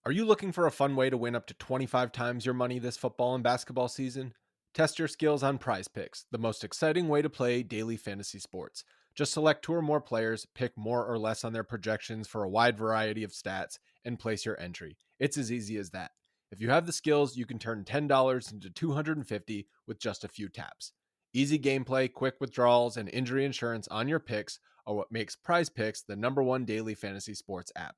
Are you looking for a fun way to win up to 25 times your money this football and basketball season? Test your skills on Prize Picks, the most exciting way to play daily fantasy sports. Just select two or more players, pick more or less on their projections for a wide variety of stats, and place your entry. It's as easy as that. If you have the skills, you can turn $10 into $250 with just a few taps. Easy gameplay, quick withdrawals, and injury insurance on your picks are what makes Prize Picks the #1 daily fantasy sports app.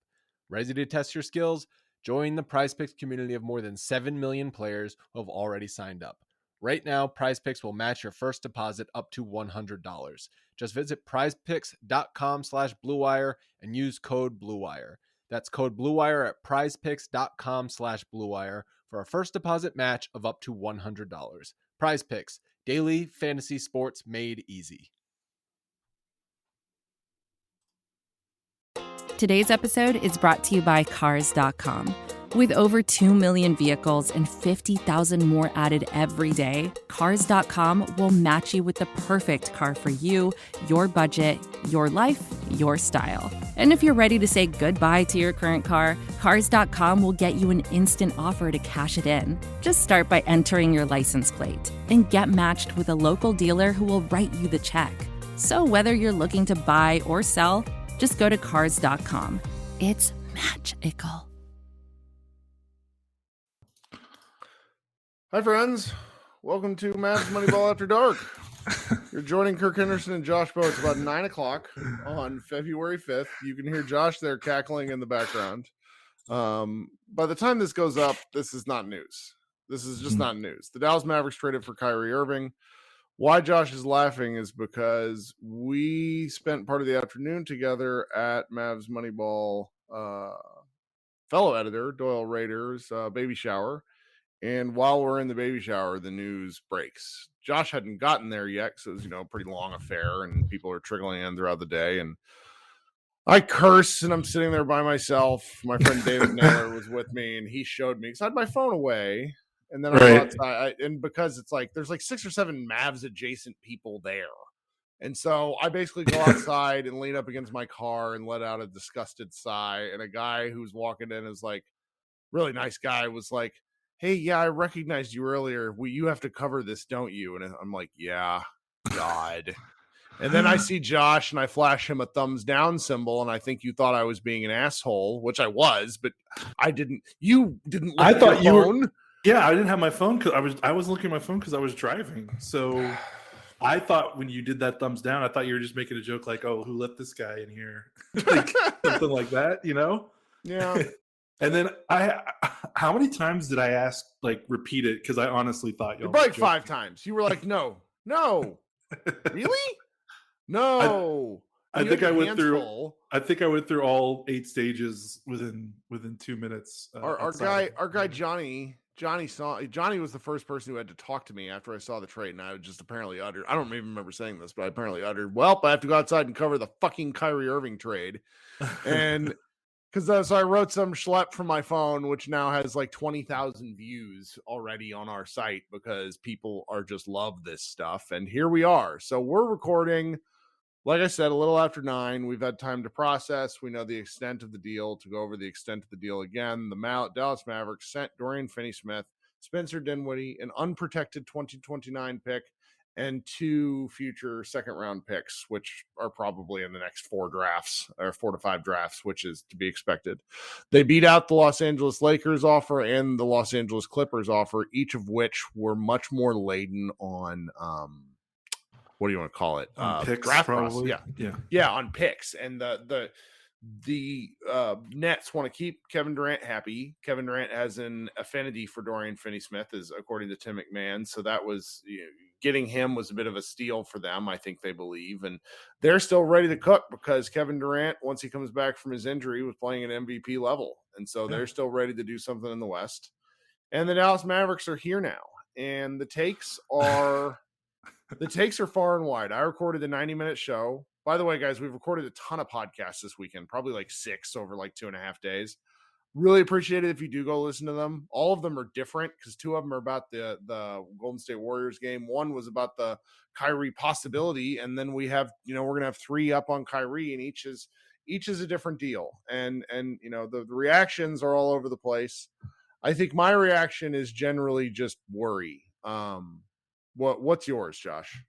Ready to test your skills? Join the PrizePicks community of more than 7 million players who have already signed up. Right now, PrizePicks will match your first deposit up to $100. Just visit prizepicks.com/bluewire and use code BLUEWIRE. That's code BLUEWIRE at prizepicks.com/bluewire for a first deposit match of up to $100. PrizePicks, daily fantasy sports made easy. Today's episode is brought to you by Cars.com. With over 2 million vehicles and 50,000 more added every day, Cars.com will match you with the perfect car for you, your budget, your life, your style. And if you're ready to say goodbye to your current car, Cars.com will get you an instant offer to cash it in. Just start by entering your license plate and get matched with a local dealer who will write you the check. So whether you're looking to buy or sell, just go to Cars.com. It's magical. Hi, friends. Welcome to Mavs Moneyball After Dark. You're joining Kirk Henderson and Josh Bowe. It's about 9 o'clock on February 5th. You can hear Josh there cackling in the background. By the time this goes up, this is not news. This is just not news. The Dallas Mavericks traded for Kyrie Irving. Why Josh is laughing is because we spent part of the afternoon together at Mavs Moneyball fellow editor Doyle Rader's baby shower. And while we're in the baby shower, the news breaks. Josh hadn't gotten there yet because it was, a pretty long affair and people are trickling in throughout the day. And I curse and I'm sitting there by myself. My friend David Naylor was with me and he showed me because I had my phone away. And then I go outside, and because it's like there's like 6 or 7 Mavs adjacent people there. And so I basically go outside and lean up against my car and let out a disgusted sigh. And a guy who's walking in is like, really nice guy, was like, "Hey, yeah, I recognized you earlier. You have to cover this, don't you?" And I'm like, "Yeah, God." And then I see Josh and I flash him a thumbs down symbol. And I think you thought I was being an asshole, which I was, but I didn't. You didn't look I at thought your you phone. were. Yeah, I didn't have my phone because I was looking at my phone because I was driving. So I thought when you did that thumbs down, I thought you were just making a joke like, "Oh, who let this guy in here?" Like something like that, Yeah. And then how many times did I ask, like, repeat it? Because I honestly thought You're like 5 times. You were like, no, really? No. I think I went through all 8 stages within 2 minutes. Our guy Johnny was the first person who had to talk to me after I saw the trade, and I just apparently uttered. I don't even remember saying this, but I apparently uttered, "Well, I have to go outside and cover the fucking Kyrie Irving trade," and because so I wrote some schlep from my phone, which now has like 20,000 views already on our site because people are just love this stuff, and here we are. So we're recording. Like I said, a little after 9, we've had time to process. We know the extent of the deal. To go over the extent of the deal again, the Dallas Mavericks sent Dorian Finney-Smith, Spencer Dinwiddie, an unprotected 2029 pick, and 2 future second-round picks, which are probably in the next 4 drafts, or 4 to 5 drafts, which is to be expected. They beat out the Los Angeles Lakers offer and the Los Angeles Clippers offer, each of which were much more laden on what do you want to call it? Picks, draft probably. process. Yeah, on picks. And the Nets want to keep Kevin Durant happy. Kevin Durant has an affinity for Dorian Finney-Smith, is according to Tim McMahon. So that was getting him was a bit of a steal for them, I think they believe. And they're still ready to cook because Kevin Durant, once he comes back from his injury, was playing at MVP level. And so they're still ready to do something in the West. And the Dallas Mavericks are here now. And the takes are far and wide. I recorded the 90-minute show. By the way, guys, we've recorded a ton of podcasts this weekend, probably like 6 over like 2.5 days. Really appreciate it if you do go listen to them. All of them are different because 2 of them are about the Golden State Warriors game. 1 was about the Kyrie possibility. And then we have, we're going to have 3 up on Kyrie, and each is Each is a different deal, and the reactions are all over the place. I think my reaction is generally just worry. What's yours, Josh?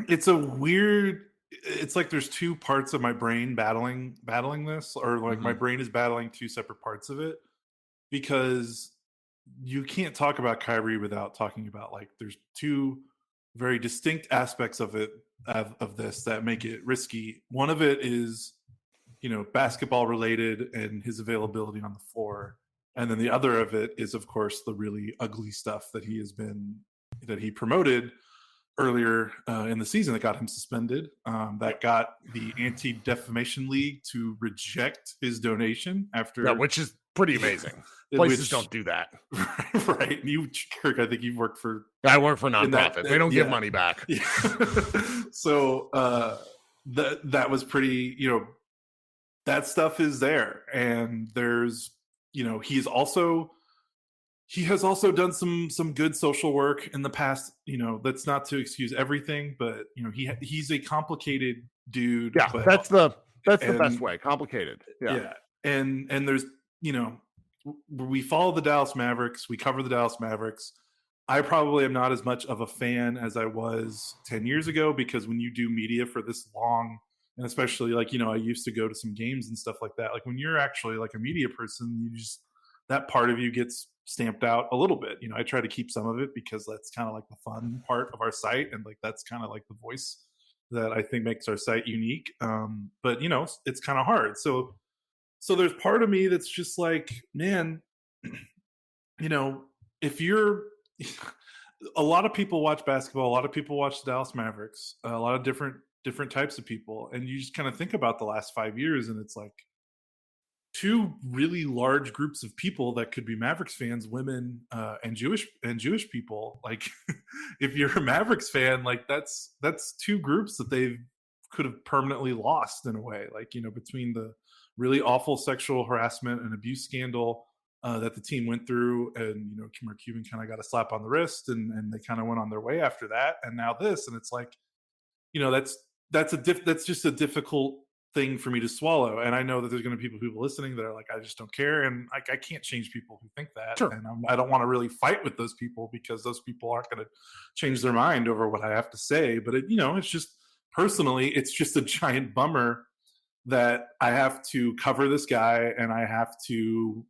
It's a weird. It's like there's two parts of my brain battling this, or like my brain is battling two separate parts of it, because you can't talk about Kyrie without talking about, like, there's two very distinct aspects of it, of this, that make it risky. One of it is, basketball related and his availability on the floor, and then the other of it is, of course, the really ugly stuff that he promoted earlier in the season that got him suspended, that got the Anti-Defamation League to reject his donation after, which is pretty amazing. Places don't do that. Right. You, Kirk, I think you've worked for... I work for nonprofits. They don't give money back. Yeah. So that was pretty, that stuff is there. And there's, he has also done some good social work in the past. That's not to excuse everything, but he's a complicated dude. Yeah, but, that's the best way. Complicated. Yeah. And there's, we follow the Dallas Mavericks. We cover the Dallas Mavericks. I probably am not as much of a fan as I was 10 years ago, because when you do media for this long, and especially like, I used to go to some games and stuff like that. Like when you're actually like a media person, that part of you gets stamped out a little bit. I try to keep some of it because that's kind of like the fun part of our site. And like, that's kind of like the voice that I think makes our site unique. But it's kind of hard. So there's part of me that's just like, man, if you're, a lot of people watch basketball, a lot of people watch the Dallas Mavericks, a lot of different types of people. And you just kind of think about the last 5 years, and it's like two really large groups of people that could be Mavericks fans, women and Jewish people. Like if you're a Mavericks fan, like that's two groups that they could have permanently lost in a way, like, between the really awful sexual harassment and abuse scandal that the team went through, and Mark Cuban kind of got a slap on the wrist, and they kind of went on their way after that, and now this, and it's like, that's just a difficult thing for me to swallow. And I know that there's going to be people listening that are like, I just don't care, and I can't change people who think that. Sure. And I don't want to really fight with those people, because those people aren't going to change their mind over what I have to say. But it's just, personally, it's just a giant bummer that I have to cover this guy, and I have to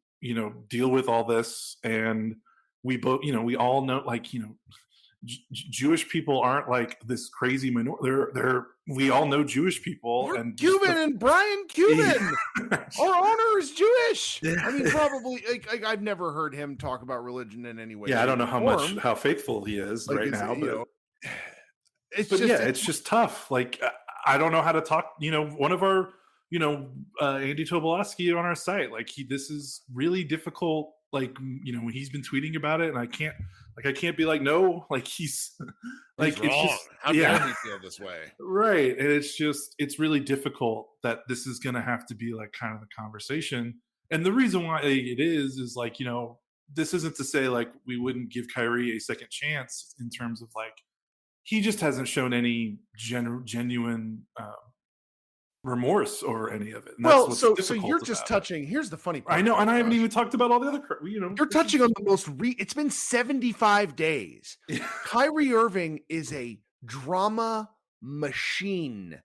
deal with all this. And we both, we all know, like, Jewish people aren't like this crazy minority. We all know Jewish people. You're and Cuban and Brian Cuban. Our owner is Jewish. I mean, probably. Like, I've never heard him talk about religion in any way. Yeah, I don't know how faithful he is right now, but it's just tough. Like, I don't know how to talk. One of our, Andy Tobolowsky on our site, like, this is really difficult. Like, when he's been tweeting about it, and I can't be like, no, like, he's like, wrong. It's just, how dare he feel this way? Right. And it's really difficult that this is going to have to be like kind of the conversation. And the reason why it is like, this isn't to say like we wouldn't give Kyrie a second chance, in terms of like, he just hasn't shown any genuine remorse or any of it. And well, so you're just touching. Here's the funny part. I know, and I haven't even talked about all the other. You're touching on the most. It's been 75 days. Kyrie Irving is a drama machine.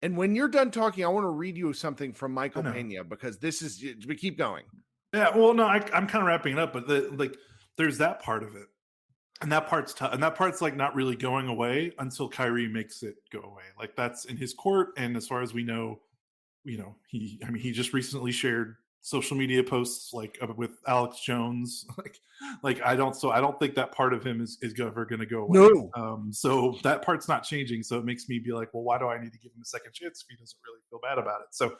And when you're done talking, I want to read you something from Michael Pena, because this is. We keep going. Yeah, well, no, I'm kind of wrapping it up, but there's that part of it. And that part's tough. And that part's like not really going away until Kyrie makes it go away. Like, that's in his court. And as far as we know, he just recently shared social media posts like with Alex Jones. I don't think that part of him is ever going to go away. No. So that part's not changing. So it makes me be like, well, why do I need to give him a second chance if he doesn't really feel bad about it? So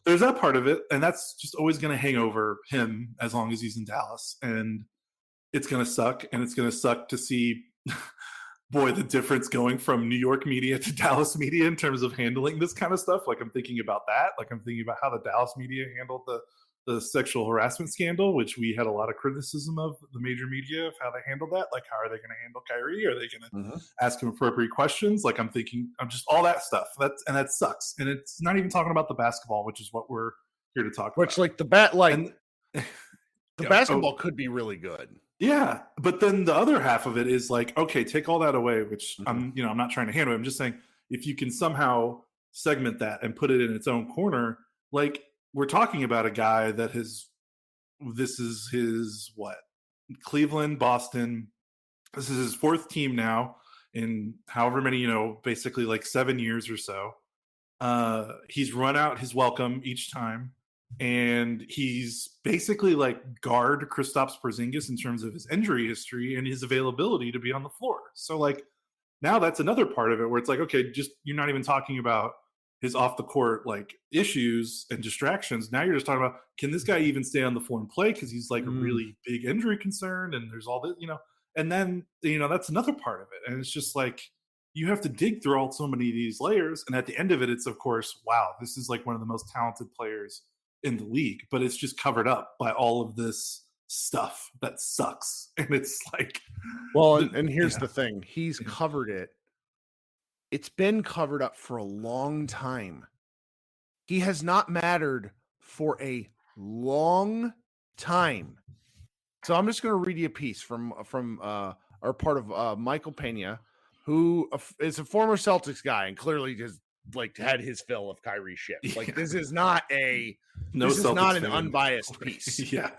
there's that part of it. And that's just always going to hang over him as long as he's in Dallas. And it's going to suck, and it's going to suck to see, boy, the difference going from New York media to Dallas media in terms of handling this kind of stuff. Like, I'm thinking about that. Like, I'm thinking about how the Dallas media handled the sexual harassment scandal, which we had a lot of criticism of the major media of how they handled that. Like, how are they going to handle Kyrie? Are they going to ask him appropriate questions? Like, I'm just all that stuff. That sucks. And it's not even talking about the basketball, which is what we're here to talk about. Which, like, the basketball could be really good. Yeah, but then the other half of it is like, okay, take all that away, which I'm not trying to handle it. I'm just saying, if you can somehow segment that and put it in its own corner, like, we're talking about a guy that this is his Cleveland, Boston. This is his fourth team now in however many, basically like 7 years or so. He's run out his welcome each time, and he's basically like guard Kristaps Porzingis in terms of his injury history and his availability to be on the floor. So like, now that's another part of it where it's like, okay, just, you're not even talking about his off the court like issues and distractions. Now you're just talking about, can this guy even stay on the floor and play? Cause he's like a really big injury concern, and there's all this, and then, that's another part of it. And it's just like, you have to dig through so many of these layers. And at the end of it, it's of course, wow, this is like one of the most talented players in the league, but it's just covered up by all of this stuff that sucks. And it's like, well, and here's the thing. He's covered it. It's been covered up for a long time. He has not mattered for a long time. So I'm just going to read you a piece from our part of Michael Pena, who is a former Celtics guy and clearly just like had his fill of Kyrie shit. Like, this is not an unbiased piece. Yeah.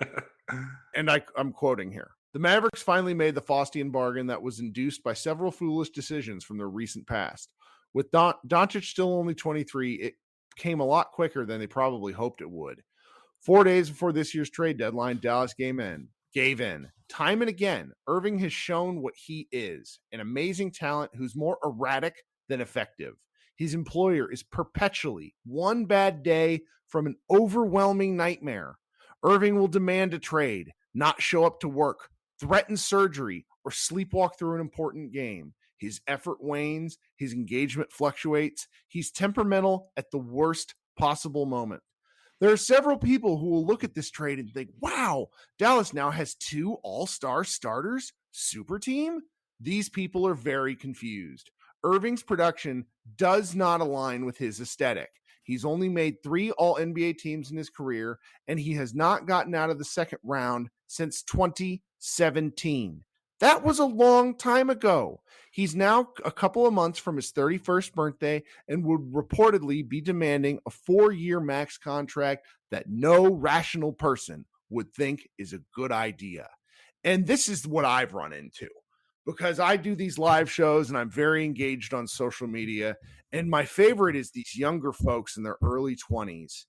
And I'm quoting here. The Mavericks finally made the Faustian bargain that was induced by several foolish decisions from their recent past. With Doncic still only 23, it came a lot quicker than they probably hoped it would. 4 days before this year's trade deadline, Dallas gave in. Time and again, Irving has shown what he is, an amazing talent who's more erratic than effective. His employer is perpetually one bad day from an overwhelming nightmare. Irving will demand a trade, not show up to work, threaten surgery, or sleepwalk through an important game. His effort wanes, his engagement fluctuates, he's temperamental at the worst possible moment. There are several people who will look at this trade and think, wow, Dallas now has 2 all-star starters? Super team? These people are very confused. Irving's production does not align with his aesthetic. He's only made 3 All-NBA teams in his career, and he has not gotten out of the second round since 2017. That was a long time ago. He's now a couple of months from his 31st birthday and would reportedly be demanding a 4-year max contract that no rational person would think is a good idea. And this is what I've run into, because I do these live shows and I'm very engaged on social media. And my favorite is these younger folks in their early 20s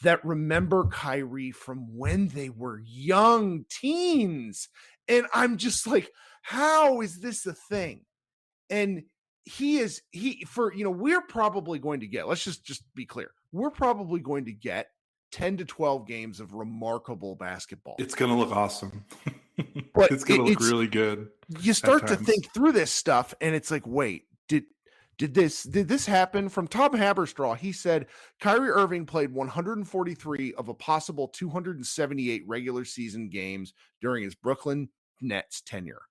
that remember Kyrie from when they were young teens. And I'm just like, how is this a thing? And we're probably going to get, let's just be clear. We're probably going to get 10 to 12 games of remarkable basketball. It's going to look awesome. But it's going to look really good. You start to think through this stuff and it's like, wait, did this happen? From Tom Haberstraw, he said Kyrie Irving played 143 of a possible 278 regular season games during his Brooklyn Nets tenure.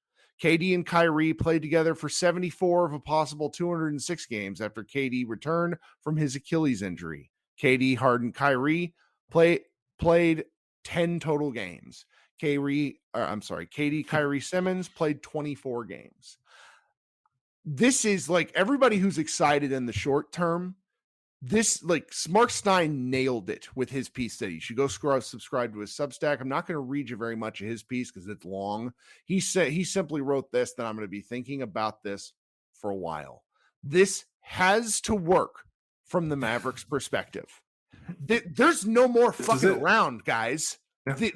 KD and Kyrie played together for 74 of a possible 206 games after KD returned from his Achilles injury. KD, Harden, Kyrie played 10 total games. KD, Kyrie Simmons played 24 games. This is like everybody who's excited in the short term. This, like, Mark Stein nailed it with his piece that you should go subscribe to his Substack. I'm not going to read you very much of his piece because it's long. He simply wrote this, that I'm going to be thinking about this for a while. This has to work from the Mavericks perspective. There's no more fucking around, guys. Yeah.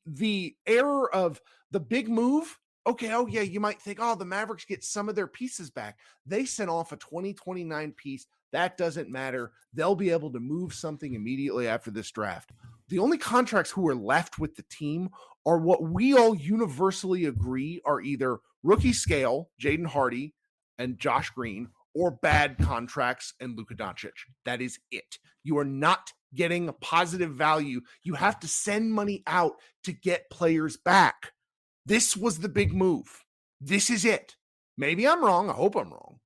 The error of the big move. Okay, oh yeah, you might think, oh, the Mavericks get some of their pieces back. They sent off a 2029 piece. That doesn't matter. They'll be able to move something immediately after this draft. The only contracts who are left with the team are what we all universally agree are either rookie scale, Jaden Hardy and Josh Green, or bad contracts and Luka Doncic. That is it. You are not getting positive value. You have to send money out to get players back. This was the big move. This is it. Maybe I'm wrong. I hope I'm wrong.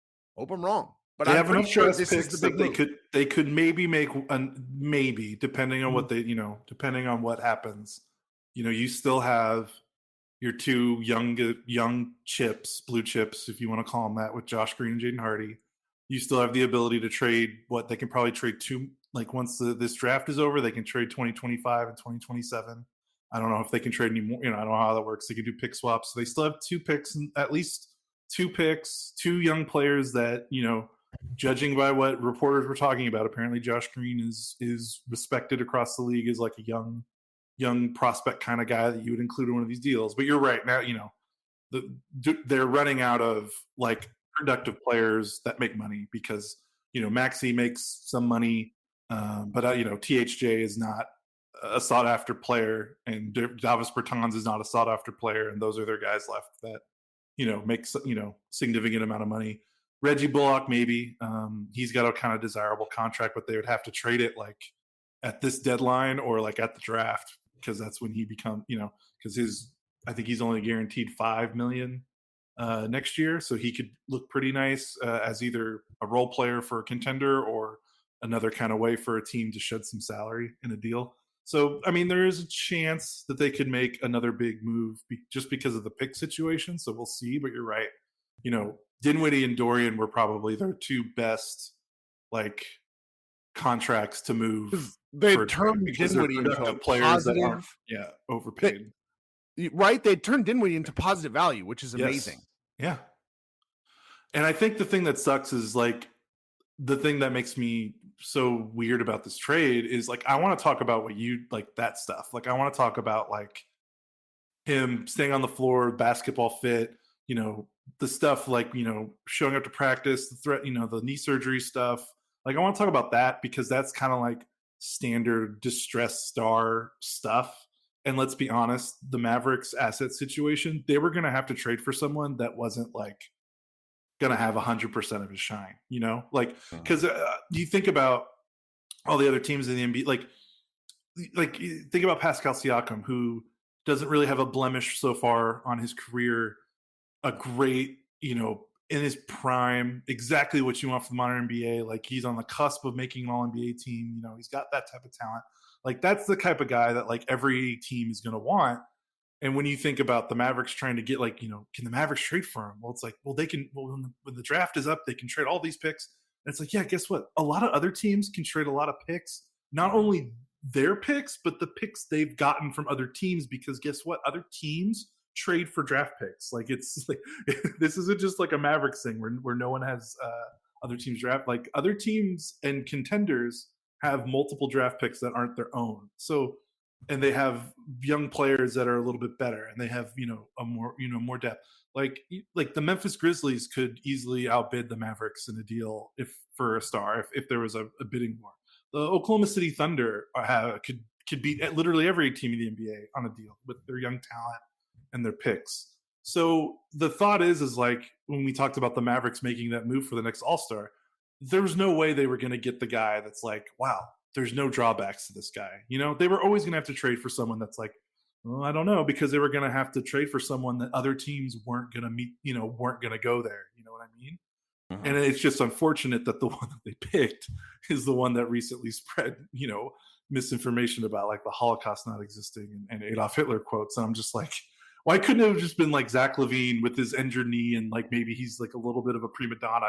But they I'm have enough sure draft this is picks the that big move. they could maybe make maybe depending on what they depending on what happens. You still have your two young chips, blue chips, if you want to call them that, with Josh Green and Jaden Hardy. You still have the ability to trade what they can probably trade two. Like once this draft is over, they can trade 2025 and 2027. I don't know if they can trade anymore. I don't know how that works. They can do pick swaps. So they still have 2 picks, and at least 2 picks, 2 young players that, judging by what reporters were talking about, apparently Josh Green is respected across the league as like a young prospect kind of guy that you would include in one of these deals. But you're right. Now, they're running out of like productive players that make money because, Maxey makes some money, but THJ is not a sought after player, and Davis Bertans is not a sought after player, and those are their guys left that makes significant amount of money. Reggie Bullock, maybe he's got a kind of desirable contract, but they would have to trade it like at this deadline or like at the draft, because that's when he become because I think he's only guaranteed $5 million next year, so he could look pretty nice as either a role player for a contender or another kind of way for a team to shed some salary in a deal. So, I mean, there is a chance that they could make another big move just because of the pick situation. So we'll see. But you're right. Dinwiddie and Dorian were probably their 2 best like contracts to move. They turned Dinwiddie into a positive, overpaid. Right? They turned Dinwiddie into positive value, which is amazing. Yes. Yeah. And I think the thing that sucks is like the thing that makes me so weird about this trade is like I want to talk about what you like that stuff. Like I want to talk about like him staying on the floor, basketball fit, the stuff like, showing up to practice, the threat, the knee surgery stuff. Like I want to talk about that because that's kind of like standard distressed star stuff. And let's be honest, the Mavericks asset situation, they were going to have to trade for someone that wasn't like going to have 100% of his shine, like, because you think about all the other teams in the NBA, like think about Pascal Siakam, who doesn't really have a blemish so far on his career, a great, in his prime, exactly what you want from the modern NBA. Like he's on the cusp of making an all NBA team. He's got that type of talent. Like that's the type of guy that like every team is going to want. And when you think about the Mavericks trying to get like, can the Mavericks trade for him? Well, it's like, well, they can, when the draft is up, they can trade all these picks. And it's like, yeah, guess what? A lot of other teams can trade a lot of picks, not only their picks, but the picks they've gotten from other teams, because guess what? Other teams trade for draft picks. Like it's like, this isn't just like a Mavericks thing where no one has other teams draft. Like other teams and contenders have multiple draft picks that aren't their own. So, and they have young players that are a little bit better, and they have a more depth. Like the Memphis Grizzlies could easily outbid the Mavericks in a deal for a star if there was a bidding war. The Oklahoma City Thunder could beat literally every team in the NBA on a deal with their young talent and their picks. So the thought is like when we talked about the Mavericks making that move for the next All-Star, there was no way they were going to get the guy that's like, wow, there's no drawbacks to this guy. They were always going to have to trade for someone that's like, well, I don't know, because they were going to have to trade for someone that other teams weren't going to meet, weren't going to go there. You know what I mean? Mm-hmm. And it's just unfortunate that the one that they picked is the one that recently spread, misinformation about like the Holocaust not existing and Adolf Hitler quotes. And I'm just like, why couldn't it have just been like Zach LaVine with his injured knee and like maybe he's like a little bit of a prima donna,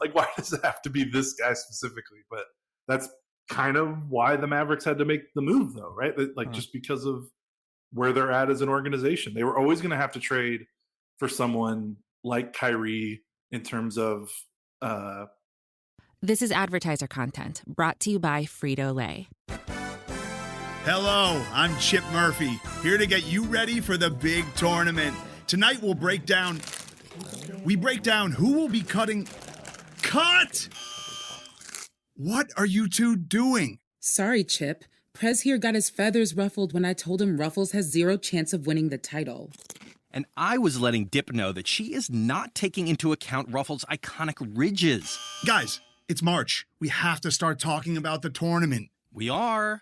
Like why does it have to be this guy specifically? But that's kind of why the Mavericks had to make the move though, right? Like just because of where they're at as an organization. They were always going to have to trade for someone like Kyrie in terms of This is advertiser content brought to you by Frito-Lay. Hello, I'm Chip Murphy, here to get you ready for the big tournament. Tonight we'll break down who will be cutting. Cut! What are you two doing? Sorry, Chip. Prez here got his feathers ruffled when I told him Ruffles has 0 chance of winning the title. And I was letting Dip know that she is not taking into account Ruffles' iconic ridges. Guys, it's March. We have to start talking about the tournament. We are.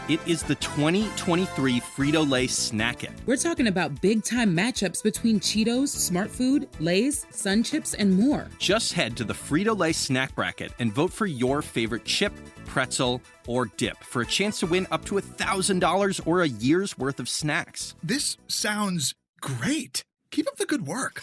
It is the 2023 Frito-Lay Snack It. We're talking about big-time matchups between Cheetos, Smart Food, Lay's, Sun Chips, and more. Just head to the Frito-Lay Snack Bracket and vote for your favorite chip, pretzel, or dip for a chance to win up to $1,000 or a year's worth of snacks. This sounds great. Keep up the good work.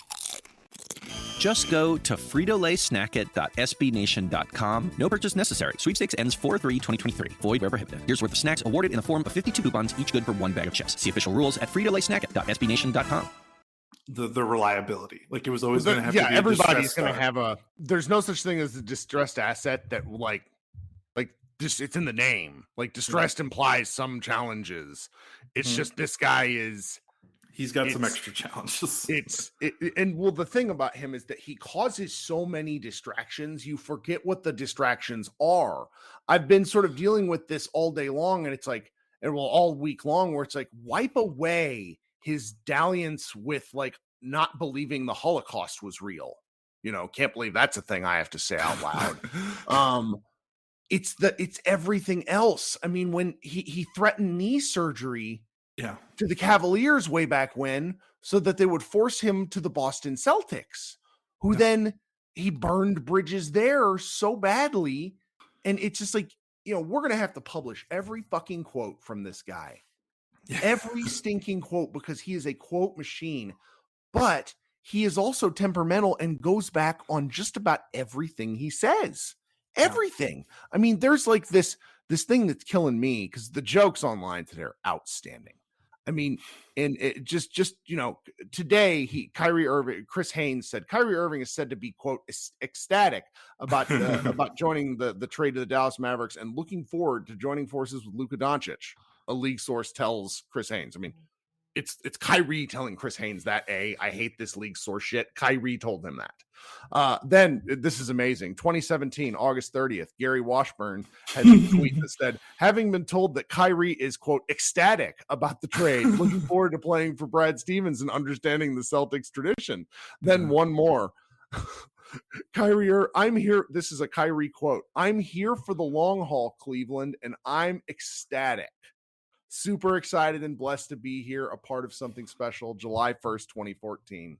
Just go to fritolaysnackit.sbnation.com. No purchase necessary. Sweepstakes ends 4/3/2023. Void where prohibited. Year's worth of snacks awarded in the form of 52 coupons, each good for one bag of chips. See official rules at fritolaysnackit.sbnation.com. The reliability, like it was always going to have. Yeah, to be everybody's going to star. have a. There's no such thing as a distressed asset that like just it's in the name. Like distressed implies some challenges. It's just this guy is. He's got some extra challenges. And well, the thing about him is that he causes so many distractions, you forget what the distractions are. I've been sort of dealing with this all day long, and it's like, and well, all week long, where it's like, wipe away his dalliance with like not believing the Holocaust was real. You know, can't believe that's a thing I have to say out loud. It's everything else. I mean, when he threatened knee surgery. Yeah, to the Cavaliers way back when, so that they would force him to the Boston Celtics, who then he burned bridges there so badly. And it's just like, you know, we're going to have to publish every fucking quote from this guy, every stinking quote, because he is a quote machine, but he is also temperamental and goes back on just about everything he says. Everything. I mean, there's like this thing that's killing me because the jokes online today are outstanding. I mean, and it just you know, today Kyrie Irving, Chris Haynes said Kyrie Irving is said to be quote ecstatic about about joining the trade to the Dallas Mavericks and looking forward to joining forces with Luka Doncic. A league source tells Chris Haynes. I mean, it's Kyrie telling Chris Haynes that. I hate this league source shit. Kyrie told him that. Then this is amazing. 2017, August 30th, Gary Washburn has a tweet that said, having been told that Kyrie is, quote, ecstatic about the trade, looking forward to playing for Brad Stevens and understanding the Celtics tradition. Then one more. Kyrie, I'm here. This is a Kyrie quote. I'm here for the long haul, Cleveland, and I'm ecstatic. Super excited and blessed to be here, a part of something special. July 1st, 2014.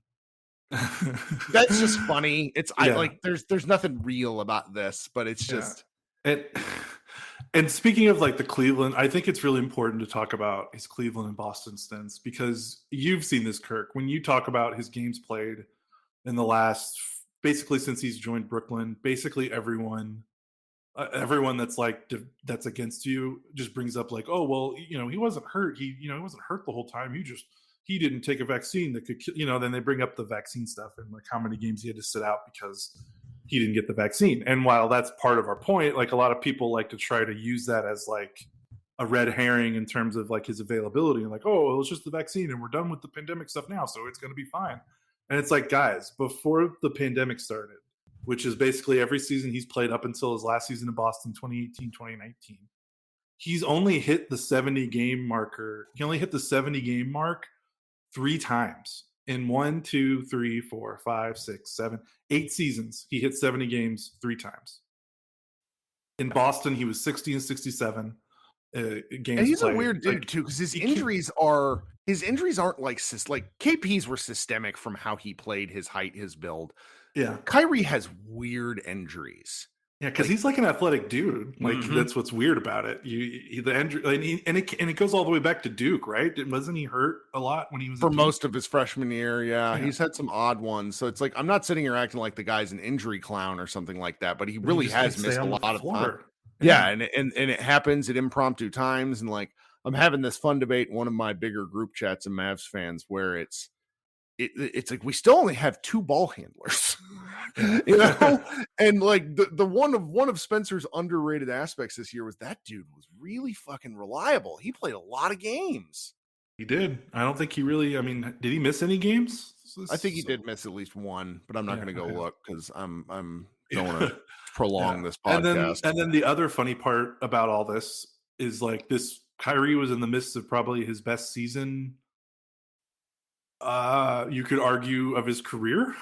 That's just funny. I like there's nothing real about this, but it's just and speaking of like the Cleveland, I think it's really important to talk about his Cleveland and Boston stints, because you've seen this, Kirk, when you talk about his games played in the last, basically since he's joined Brooklyn, basically everyone that's like that's against you just brings up like, oh well, you know, he wasn't hurt. He wasn't hurt the whole time. He didn't take a vaccine that could kill, you know. Then they bring up the vaccine stuff and like how many games he had to sit out because he didn't get the vaccine. And while that's part of our point, like a lot of people like to try to use that as like a red herring in terms of like his availability and like, oh, well, it's just the vaccine and we're done with the pandemic stuff now, so it's going to be fine. And it's like, guys, before the pandemic started, which is basically every season he's played up until his last season in Boston, 2018, 2019, he's only hit the 70 game marker. He only hit the 70 game mark 3 times in 1, 2, 3, 4, 5, 6, 7, 8 seasons. He hit 70 games 3 times. In Boston, he was 60 and 67 games. And he's played. a weird dude too, because his injuries aren't like KP's were systemic from how he played, his height, his build. Yeah, Kyrie has weird injuries. Yeah, because he's like an athletic dude. Like that's what's weird about it. It goes all the way back to Duke, right? Wasn't he hurt a lot when he was for most of his freshman year? Yeah, he's had some odd ones. So it's like, I'm not sitting here acting like the guy's an injury clown or something like that, but he really has missed a lot of time. Yeah, and it happens at impromptu times. And like, I'm having this fun debate in one of my bigger group chats of Mavs fans where it's like we still only have 2 ball handlers. You know, and like the one of Spencer's underrated aspects this year was that dude was really fucking reliable. He played a lot of games. He did. I don't think he really. I mean, did he miss any games? I think he did miss at least one, but I'm not going to go look because I'm don't want to prolong this podcast. And then the other funny part about all this is like this: Kyrie was in the midst of probably his best season. You could argue of his career.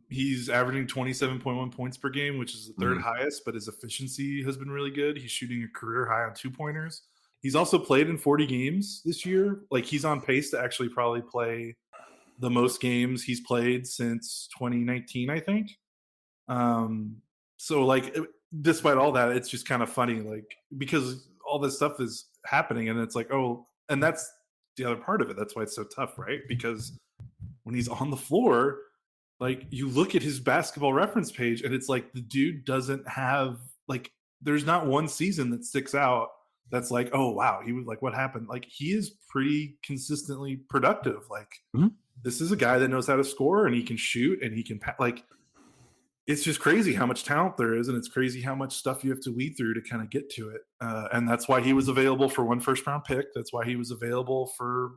He's averaging 27.1 points per game, which is the third highest, but his efficiency has been really good. He's shooting a career high on 2-pointers. He's also played in 40 games this year. Like, he's on pace to actually probably play the most games he's played since 2019, I think. So, like, despite all that, it's just kind of funny, like, because all this stuff is happening, and it's like, oh, and that's the other part of it. That's why it's so tough, right? Because when he's on the floor, like, you look at his basketball reference page, and it's like the dude doesn't have, like, there's not one season that sticks out that's like, oh wow, he was like, what happened? Like, he is pretty consistently productive. Like, this is a guy that knows how to score, and he can shoot, and he can like. It's just crazy how much talent there is, and it's crazy how much stuff you have to weed through to kind of get to it. And that's why he was available for 1 first-round pick. That's why he was available for,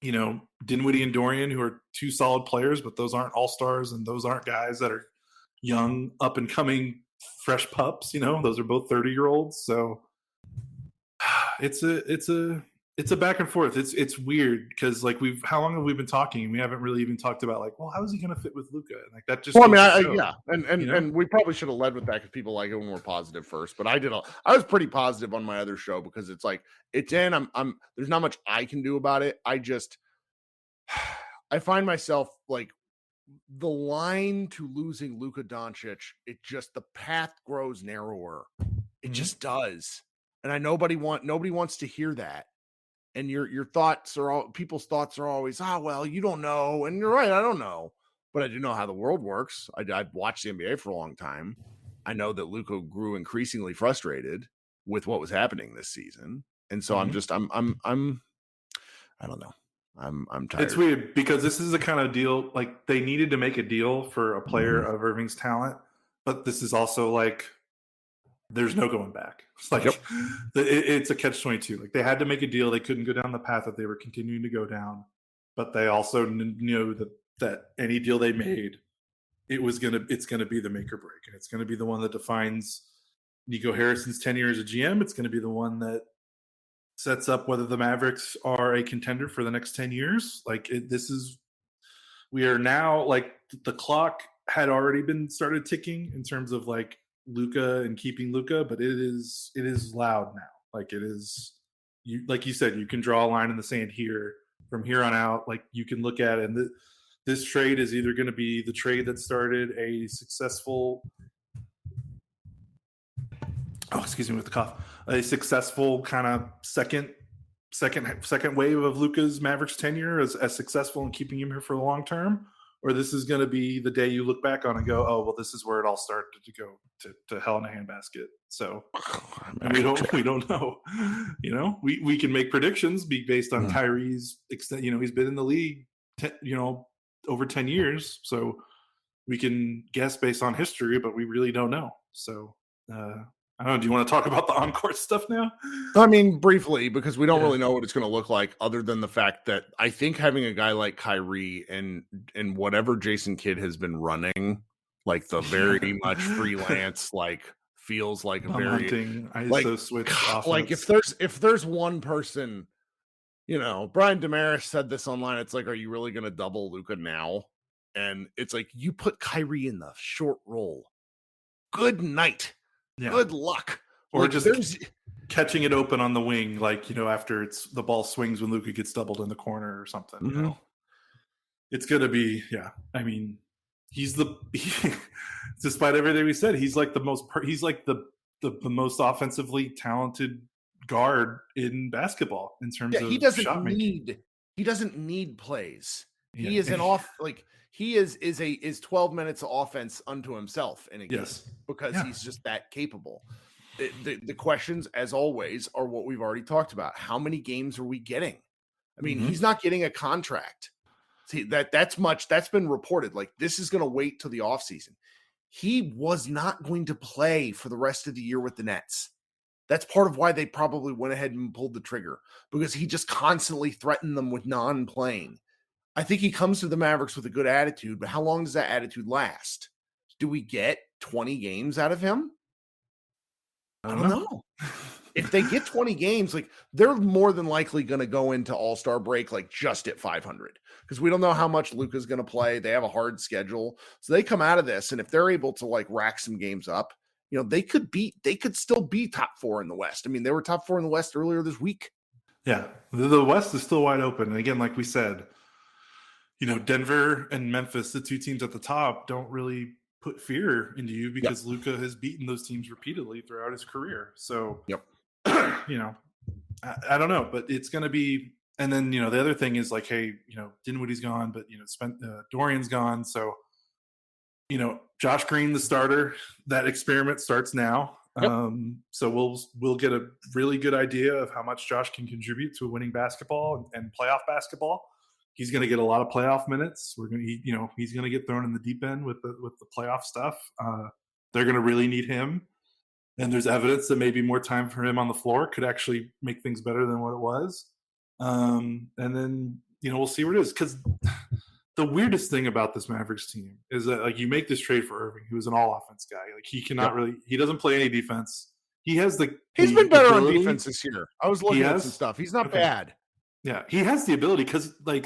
Dinwiddie and Dorian, who are 2 solid players, but those aren't all-stars, and those aren't guys that are young, up-and-coming, fresh pups. Those are both 30-year-olds. So it's a back and forth. It's weird because, like, how long have we been talking and we haven't really even talked about, like, well, how is he going to fit with Luka? Like, that just. Well, I mean, yeah, and we probably should have led with that because people like it when we're positive first. But I was pretty positive on my other show because it's like it's in. I'm there's not much I can do about it. I find myself like the line to losing Luka Doncic. The path grows narrower. It just does, and nobody wants to hear that. And your thoughts people's thoughts are always, well, you don't know. And you're right, I don't know. But I do know how the world works. I've watched the NBA for a long time. I know that Luka grew increasingly frustrated with what was happening this season. And so I'm I don't know. I'm tired. It's weird because this is the kind of deal, like, they needed to make a deal for a player of Irving's talent, but this is also like, there's no going back. It's like, it's a catch-22. Like, they had to make a deal. They couldn't go down the path that they were continuing to go down, but they also knew that any deal they made, it's gonna be the make or break, and it's gonna be the one that defines Nico Harrison's tenure as a GM. It's gonna be the one that sets up whether the Mavericks are a contender for the next 10 years. Like, we are now, like, the clock had already been started ticking in terms of, like, Luka and keeping Luka, but it is loud now. Like, it is, like you said, you can draw a line in the sand here from here on out. Like, you can look at it, and this trade is either going to be the trade that started a successful a successful kind of second wave of Luka's Mavericks tenure as successful in keeping him here for the long term, or this is going to be the day you look back on and go, oh, well, this is where it all started to go to hell in a handbasket. So, and we don't know. We can make predictions based on Kyrie's extent. He's been in the league, over 10 years, so we can guess based on history, but we really don't know. So, I don't know. Do you want to talk about the on-court stuff now? I mean, briefly, because we don't really know what it's going to look like, other than the fact that I think having a guy like Kyrie and whatever Jason Kidd has been running, like the very much freelance, like feels like a very ISO switch offense. Like, if there's one person, Brian Damaris said this online. It's like, are you really going to double Luka now? And it's like, you put Kyrie in the short roll. Good night. Yeah. Good luck. Or like, just catching it open on the wing, like, after the ball swings when Luka gets doubled in the corner or something. It's gonna be, I mean, despite everything we said, he's like the most offensively talented guard in basketball in terms of shot making. He doesn't need plays. Yeah. He is he is 12 minutes of offense unto himself in a game because he's just that capable. The questions, as always, are what we've already talked about. How many games are we getting? I mean, he's not getting a contract. See, that's been reported. Like, this is going to wait till the offseason. He was not going to play for the rest of the year with the Nets. That's part of why they probably went ahead and pulled the trigger, because he just constantly threatened them with non-playing. I think he comes to the Mavericks with a good attitude, but how long does that attitude last? Do we get 20 games out of him? I don't know. if they get 20 games, like they're more than likely going to go into All-Star break like just at 500 because we don't know how much Luka's going to play. They have a hard schedule, so they come out of this, and if they're able to like rack some games up, they could still be top 4 in the West. I mean, they were top 4 in the West earlier this week. Yeah, the West is still wide open, and again, like we said, Denver and Memphis, the two teams at the top, don't really put fear into you because Luka has beaten those teams repeatedly throughout his career. So, I don't know, but it's going to be. And then the other thing is like, hey, Dinwiddie's gone, but Dorian's gone, so Josh Green, the starter. That experiment starts now. Yep. So we'll get a really good idea of how much Josh can contribute to winning basketball and playoff basketball. He's going to get a lot of playoff minutes. He's going to get thrown in the deep end with the playoff stuff. They're going to really need him. And there's evidence that maybe more time for him on the floor could actually make things better than what it was. And then, we'll see what it is. Because the weirdest thing about this Mavericks team is that like you make this trade for Irving, who's an all offense guy. Like he cannot he doesn't play any defense. He's been better on defense this year. I was looking at some stuff. He's not bad. Yeah, he has the ability because like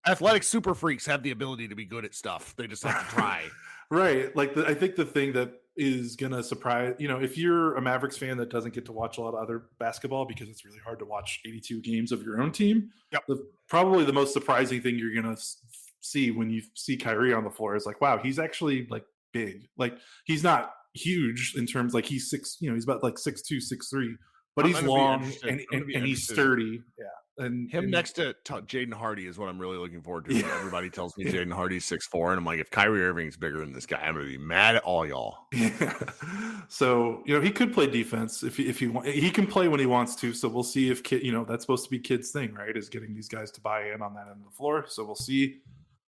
athletic super freaks have the ability to be good at stuff. They just have to try. Right. Like I think the thing that is going to surprise, if you're a Mavericks fan that doesn't get to watch a lot of other basketball because it's really hard to watch 82 games of your own team. Yep. Probably the most surprising thing you're going to see when you see Kyrie on the floor is like, wow, he's actually like big. Like he's not huge in terms like he's he's about like 6'2", 6'3", but he's long and he's sturdy. Yeah. And next to Jaden Hardy is what I'm really looking forward to. Yeah. Everybody tells me Jaden Hardy's 6'4", and I'm like, if Kyrie Irving's bigger than this guy, I'm going to be mad at all y'all. Yeah. So he could play defense if he wants. He can play when he wants to. So we'll see if that's supposed to be Kid's thing, right? Is getting these guys to buy in on that end of the floor. So we'll see.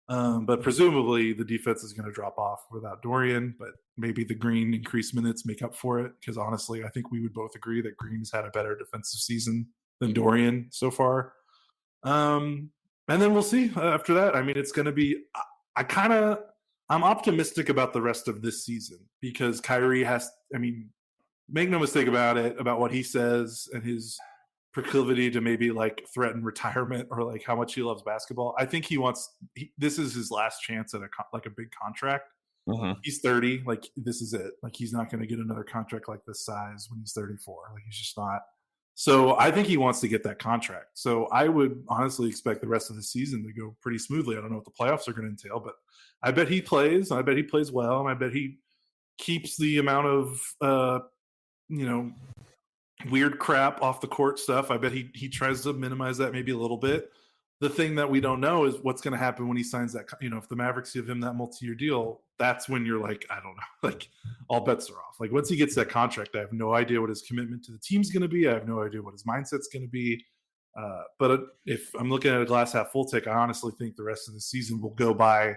But presumably the defense is going to drop off without Dorian, but maybe the Green increased minutes make up for it. Because honestly, I think we would both agree that Green has had a better defensive season than Dorian so far. And then we'll see after that. I mean, it's going to be, I'm optimistic about the rest of this season because Kyrie make no mistake about it, about what he says and his proclivity to maybe like threaten retirement or like how much he loves basketball. I think this is his last chance at a big contract. Mm-hmm. He's 30. Like this is it. Like he's not going to get another contract like this size when he's 34. Like he's just not. So I think he wants to get that contract. So I would honestly expect the rest of the season to go pretty smoothly. I don't know what the playoffs are going to entail, but I bet he plays. I bet he plays well, and I bet he keeps the amount of weird crap off the court stuff. I bet he tries to minimize that maybe a little bit. The thing that we don't know is what's going to happen when he signs that. If the Mavericks give him that multi-year deal, that's when you're like, I don't know, like all bets are off. Like once he gets that contract, I have no idea what his commitment to the team's going to be. I have no idea what his mindset's going to be. But if I'm looking at a glass half full take, I honestly think the rest of the season will go by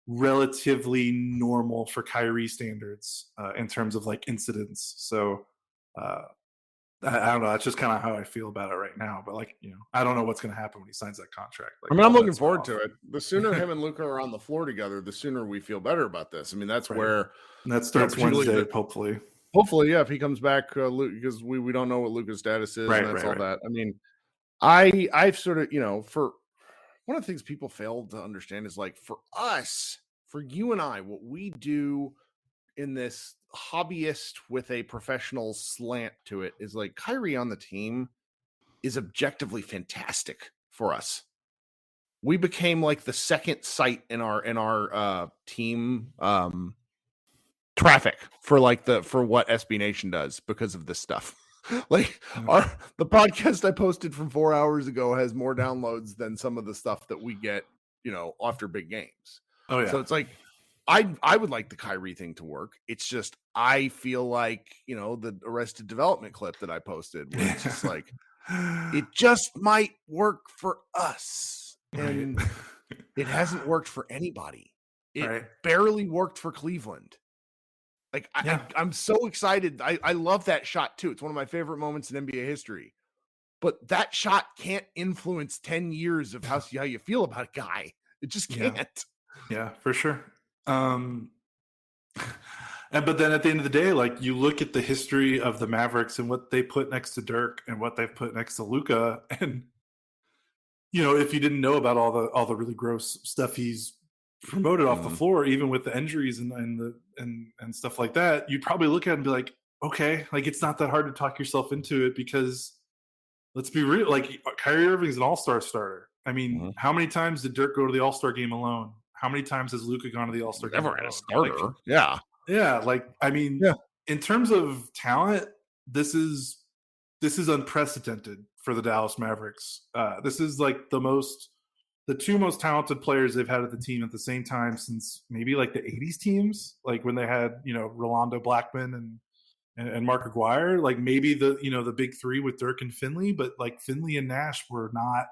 relatively normal for Kyrie standards in terms of like incidents. So I don't know. That's just kind of how I feel about it right now. But I don't know what's going to happen when he signs that contract. Like, I'm looking forward to it. The sooner him and Luka are on the floor together, the sooner we feel better about this. I mean, that's right. Where that starts Wednesday, hopefully. Hopefully, yeah. If he comes back, because we don't know what Luka's status is, right, and that's right, all that. I mean, I've sort of for one of the things people fail to understand is like for us, for you and I, what we do in this hobbyist with a professional slant to it is like Kyrie on the team is objectively fantastic for us. We became like the second site in our team traffic for what SB Nation does because of this stuff. Like the podcast I posted from 4 hours ago has more downloads than some of the stuff that we get, after big games. Oh yeah. So it's like I would like the Kyrie thing to work. It's just I feel like the Arrested Development clip that I posted where it's just like it just might work for us, and it hasn't worked for anybody. It barely worked for Cleveland. Like I'm so excited. I love that shot too. It's one of my favorite moments in NBA history. But that shot can't influence 10 years of how you feel about a guy. It just can't. Yeah, for sure. But then at the end of the day, like you look at the history of the Mavericks and what they put next to Dirk and what they've put next to Luka, and if you didn't know about all the really gross stuff he's promoted off the floor, even with the injuries and stuff like that, you'd probably look at it and be like, okay, like it's not that hard to talk yourself into it because let's be real, like Kyrie Irving's an all-star starter. I mean, how many times did Dirk go to the All-Star game alone? How many times has Luka gone to the All-Star game? Never had a starter. Like, yeah. Like, I mean, in terms of talent, this is unprecedented for the Dallas Mavericks. This is like the two most talented players they've had at the team at the same time since maybe like the 80s teams, like when they had, Rolando Blackman and Mark Aguirre, like maybe the big three with Dirk and Finley, but like Finley and Nash were not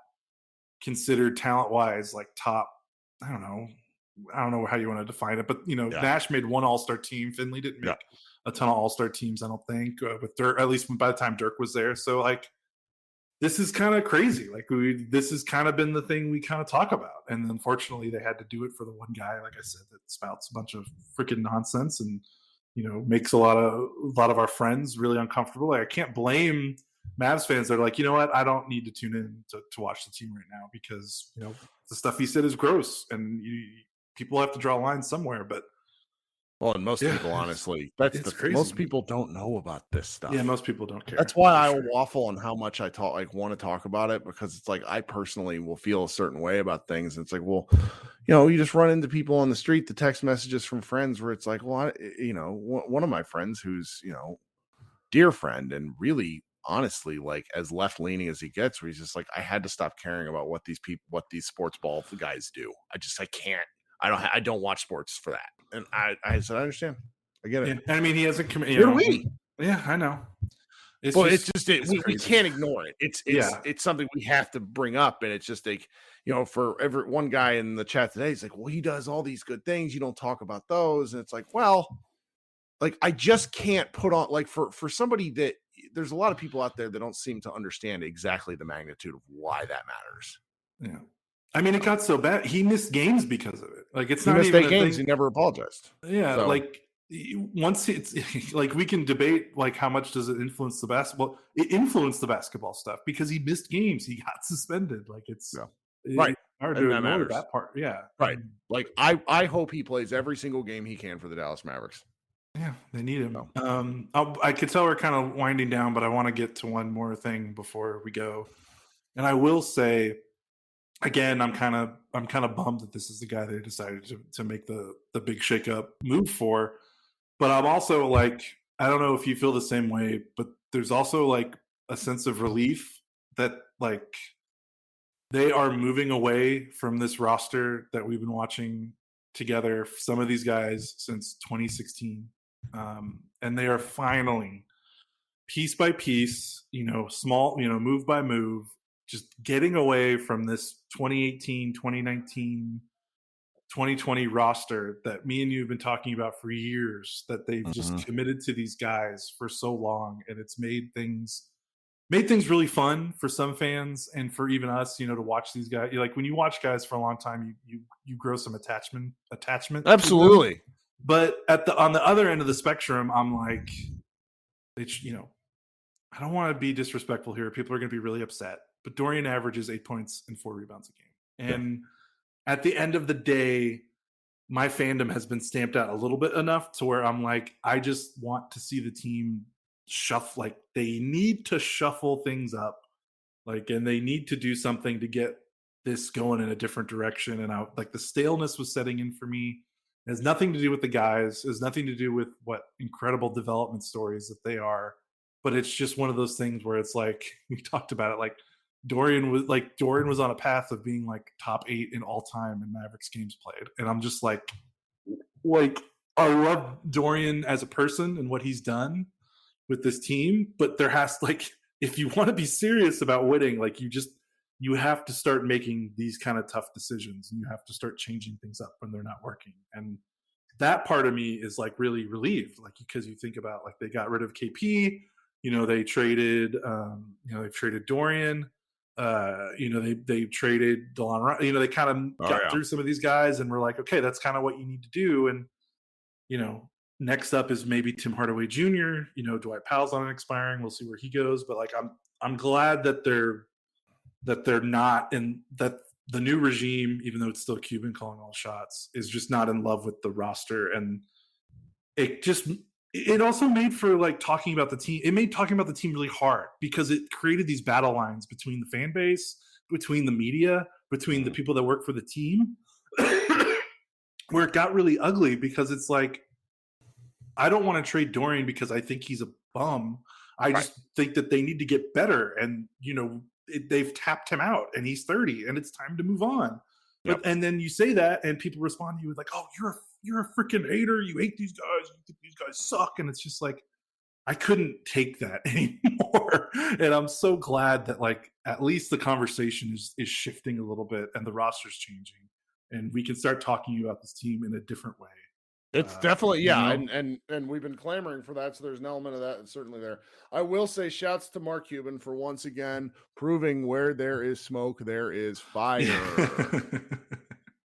considered talent-wise like top. I don't know how you want to define it, but Nash made one All-Star team. Finley didn't make a ton of All-Star teams, I don't think, with Dirk, at least by the time Dirk was there. So like, this is kind of crazy. Like this has kind of been the thing we kind of talk about, and unfortunately, they had to do it for the one guy, like I said, that spouts a bunch of freaking nonsense and makes a lot of our friends really uncomfortable. Like I can't blame Mavs fans that are like, you know what, I don't need to tune in to watch the team right now because the stuff he said is gross, and people have to draw lines somewhere. But and most people, honestly, most people don't know about this stuff. Yeah, most people don't care. That's why I waffle on how much I want to talk about it, because it's like I personally will feel a certain way about things. And it's like, well, you just run into people on the street, the text messages from friends where it's like, well, one of my friends who's dear friend and really honestly like as left leaning as he gets, where he's just like, I had to stop caring about what these sports ball guys do. I can't. I don't watch sports for that. And I said, I understand. I get it. Yeah. I mean, he hasn't committed. Yeah, I know. We can't ignore it. It's something we have to bring up. And it's just like, for every one guy in the chat today, he's like, well, he does all these good things. You don't talk about those. And it's like, well, like, I just can't put on, like, for somebody that there's a lot of people out there that don't seem to understand exactly the magnitude of why that matters. Yeah. I mean, it got so bad. He missed games because of it. Like, it's not even games. He never apologized. Yeah. So. Like, once it's like, we can debate, like, how much does it influence the basketball? It influenced the basketball stuff because he missed games. He got suspended. Like, it's right. Hard to ignore that part. Yeah. Right. Like, I hope he plays every single game he can for the Dallas Mavericks. Yeah, they need him. I could tell we're kind of winding down, but I want to get to one more thing before we go. And I will say, again, I'm kind of bummed that this is the guy they decided to make the big shakeup move for. But I'm also like, I don't know if you feel the same way, but there's also like a sense of relief that like they are moving away from this roster that we've been watching together, some of these guys, since 2016. And they are finally, piece by piece, small, move by move, just getting away from this 2018, 2019, 2020 roster that me and you have been talking about for years, that they've just committed to these guys for so long. And it's made things really fun for some fans and for even us, to watch these guys. Like, when you watch guys for a long time, you grow some attachment. Absolutely. But on the other end of the spectrum, I'm like, I don't want to be disrespectful here. People are going to be really upset. But Dorian averages 8 points and 4 rebounds a game. And at the end of the day, my fandom has been stamped out a little bit enough to where I'm like, I just want to see the team shuffle. Like, they need to shuffle things up. Like, and they need to do something to get this going in a different direction. And like, the staleness was setting in for me. It has nothing to do with the guys. It has nothing to do with what incredible development stories that they are. But it's just one of those things where it's like, we talked about it, like Dorian was on a path of being like top 8 in all time in Mavericks games played. And I'm just like I love Dorian as a person and what he's done with this team. But there has, like, if you want to be serious about winning, like, you have to start making these kind of tough decisions, and you have to start changing things up when they're not working. And that part of me is like really relieved, like, because you think about, like, they got rid of KP, they traded, they've traded Dorian, they traded Delon, they kind of got through some of these guys and we're like, okay, that's kind of what you need to do. And, Next up is maybe Tim Hardaway Jr. Dwight Powell's on expiring. We'll see where he goes. But like, I'm glad that they're not, and that the new regime, even though it's still Cuban calling all shots, is just not in love with the roster. And it also made for like talking about the team. It made talking about the team really hard because it created these battle lines between the fan base, between the media, between the people that work for the team, where it got really ugly because it's like, I don't want to trade Dorian because I think he's a bum. I just think that they need to get better. And, they've tapped him out and he's 30 and it's time to move on. Yep. And then you say that and people respond to you with like, oh, you're a freaking hater. You hate these guys. You think these guys suck. And it's just like, I couldn't take that anymore. And I'm so glad that like, at least the conversation is shifting a little bit and the roster's changing and we can start talking about this team in a different way. It's definitely, and we've been clamoring for that, so there's an element of that certainly there. I will say shouts to Mark Cuban for once again proving where there is smoke, there is fire.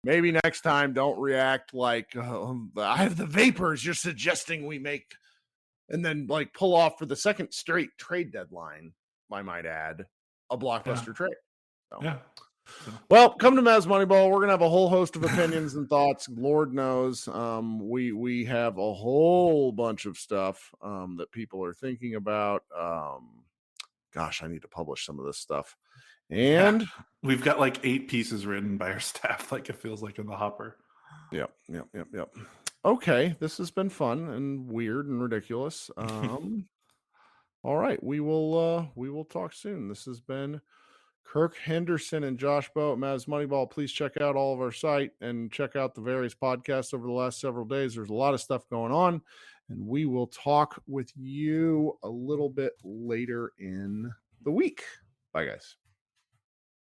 Maybe next time don't react like, I have the vapors you're suggesting we make, and then like pull off for the second straight trade deadline, I might add, a blockbuster trade. So. Yeah. Well, come to Mavs Moneyball. We're going to have a whole host of opinions and thoughts. Lord knows. We have a whole bunch of stuff that people are thinking about. Gosh, I need to publish some of this stuff. And we've got like 8 pieces written by our staff, like it feels like in the hopper. Yep. Okay, this has been fun and weird and ridiculous. All right, we will talk soon. This has been Kirk Henderson and Josh Bowe at Mavs Moneyball. Please check out all of our site and check out the various podcasts over the last several days. There's a lot of stuff going on, and we will talk with you a little bit later in the week. Bye, guys.